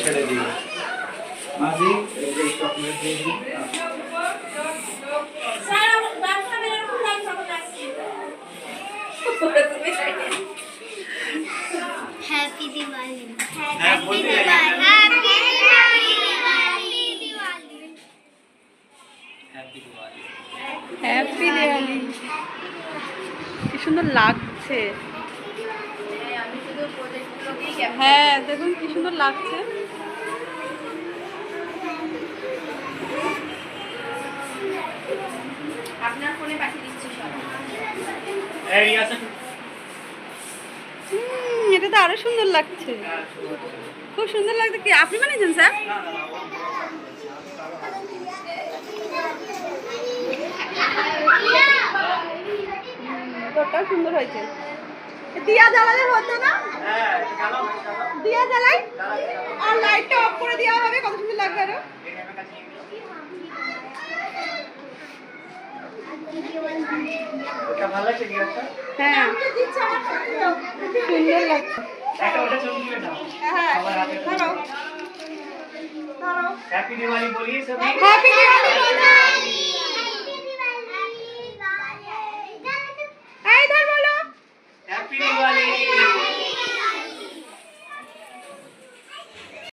ছেড়ে দিই মাঝি এই যে চকলেট দিয়ে দিই happy Diwali happy Diwali happy Diwali. কি সুন্দর লাগছে। হ্যাঁ দেখুন কি সুন্দর লাগছে। আপনার ফোনে পাঠিয়ে দিচ্ছি সব। এটা তো আরো সুন্দর লাগছে, খুব সুন্দর লাগছে। কি আপনি বানিয়েছেন স্যার? তোরটাও সুন্দর হয়েছে। দিয়া জ্বালালে হতো না? দিয়া জ্বালাই আর লাইটটা অফ করে দেওয়া হবে, কত সুন্দর লাগবে আরো। হ্যাঁ সুন্দর লাগছে। হ্যাঁ ধরো हैप्पी दिवाली बोलिए सभी। হ্যাপি দিওয়ালি।